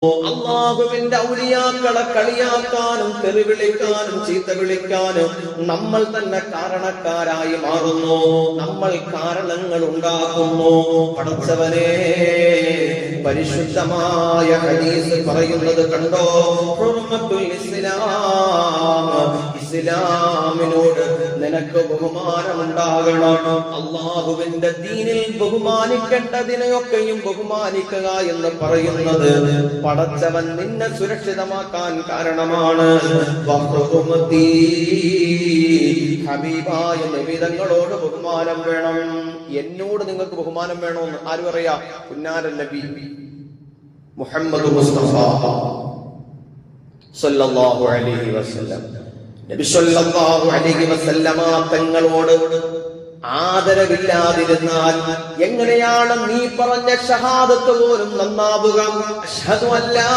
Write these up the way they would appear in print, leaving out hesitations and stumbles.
അള്ളാഹുവിന്റെ ഔലിയാക്കളെ കളിയാക്കാനും തെറിവിളിക്കാനും ചീത്ത വിളിക്കാനും നമ്മൾ തന്നെ കാരണക്കാരായി മാറുന്നു. നമ്മൾ കാരണങ്ങൾ ഉണ്ടാക്കുന്നു. പടച്ചവനെ, പരിശുദ്ധമായ ഹദീസ് പറയുന്നത് കണ്ടോ? ഹുർമത്തുൽ ഇസ്ലാം, ഇസ്ലാമിനോട് നിനക്ക് ബഹുമാനമുണ്ടാകണം. അള്ളാഹുവിന്റെ ദീനിൽ ബഹുമാനിക്കേണ്ടതിനെയൊക്കെയും ബഹുമാനിക്കുക എന്ന് പറയുന്നത് പടച്ചവൻ നിന്നെ സുരക്ഷിതമാക്കാൻ കാരണമാണ്. ഹബീബായ നബിതങ്ങളോട് ബഹുമാനം വേണം. എന്നോട് നിങ്ങൾക്ക് ബഹുമാനം വേണമെന്ന് ആര് പറയാ? പുന്നാരൻ നബി മുഹമ്മദ് മുസ്തഫ സല്ലല്ലാഹു അലൈഹി വസല്ലം. നബി സല്ലല്ലാഹു അലൈഹി വസല്ലമ തങ്ങളോട് ആദരവില്ലാതിരുന്നാൽ എങ്ങനെയാണ് നീ പറഞ്ഞ ഷഹാദത്ത് പോലും നന്നാവുക? അശ്ഹദു അല്ലാ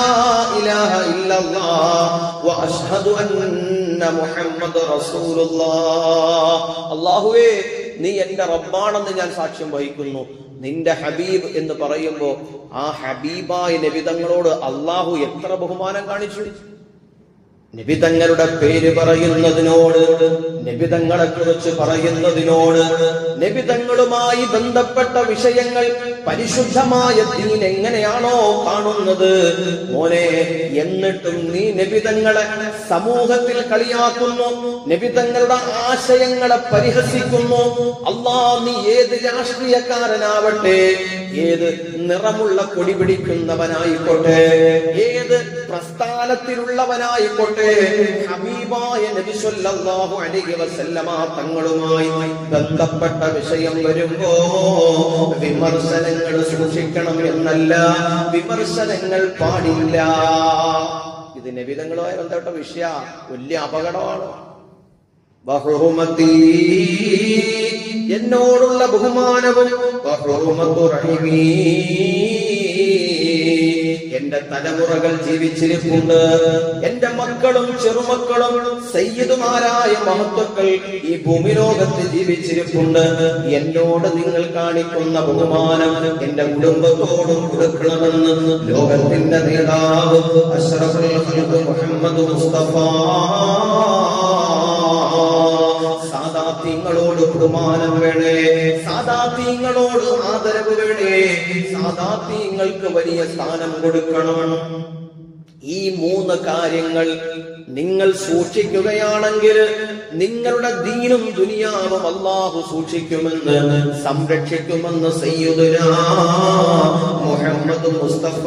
ഇലാഹ ഇല്ലല്ലാഹ് വ അശ്ഹദു അന്ന മുഹമ്മദ് റസൂലുള്ളാഹ്. അല്ലാഹുവേ, നീ എന്റെ റബ്ബാണെന്ന് ഞാൻ സാക്ഷ്യം വഹിക്കുന്നു. നിന്റെ ഹബീബ് എന്ന് പറയുമ്പോ ആ ഹബീബായ നബിതങ്ങളോട് അല്ലാഹു എത്ര ബഹുമാനം കാണിച്ചു. നബിതങ്ങളുടെ പേര് പറയുന്നതിനോട്, നബിതങ്ങളെ കുറിച്ച് പറയുന്നതിനോട്, നബിതങ്ങളുമായി ബന്ധപ്പെട്ട വിഷയങ്ങൾ പരിശുദ്ധമായ ദീൻ എങ്ങനെയാണോ കാണുന്നത് മോനെ, എന്നിട്ടും നീ നബിതങ്ങളെ സമൂഹത്തിൽ കളിയാക്കുന്നു, നബിതങ്ങളുടെ ആശയങ്ങളെ പരിഹസിക്കുന്നു. നീ ഏത് രാഷ്ട്രീയക്കാരനാവട്ടെ, ഏത് നിറമുള്ള കൊടി പിടിക്കുന്നവനായിക്കോട്ടെ, ഏത് പ്രസ്ഥാനത്തിലുള്ളവനായിക്കോട്ടെ, ഹബീബായ നബി സല്ലല്ലാഹു അലൈഹി വസല്ലമ തങ്ങളുമായി ബന്ധപ്പെട്ട വിഷയം വരുമ്പോ വിമർശനങ്ങൾ സൂക്ഷിക്കണം എന്നല്ല, വിമർശനങ്ങൾ പാടില്ല. ഇത് നബിതങ്ങളുമായി ബന്ധപ്പെട്ട വിഷയ വലിയ അപകടമാണ്. ബഹുമതി, എന്നോടുള്ള ബഹുമാനവും, ബഹുമതു റഹീമി, എന്റെ തലമുറകൾ ജീവിച്ചിരിപ്പുണ്ട്. എന്റെ മക്കളും ചെറുമക്കളും സയ്യിദുമാരായ മഹത്തുക്കൾ ഈ ഭൂമിലോകത്ത് ജീവിച്ചിരിപ്പുണ്ട്. എന്നോട് നിങ്ങൾ കാണിക്കുന്ന ബഹുമാനം എന്റെ കുടുംബത്തോടും കൊടുക്കണമെന്ന് ലോകത്തിന്റെ നേതാവ് അഷ്റഫുൽ ഖൽഖ് മുഹമ്മദ് മുസ്തഫ സാദാത്യങ്ങളോട് ബഹുമാനം വേണേ, സാദാത്യങ്ങളോട് ആദരവ് വേണേ, സാദാത്യങ്ങൾക്ക് വലിയ സ്ഥാനം കൊടുക്കണം. ഈ മൂന്ന് കാര്യങ്ങൾ നിങ്ങൾ സൂക്ഷിക്കുകയാണെങ്കിൽ നിങ്ങളുടെ ദീനും ദുനിയാവും അല്ലാഹു സൂക്ഷിക്കുമെന്ന്, സംരക്ഷിക്കുമെന്ന് സയ്യിദുനാ മുഹമ്മദ് മുസ്തഫ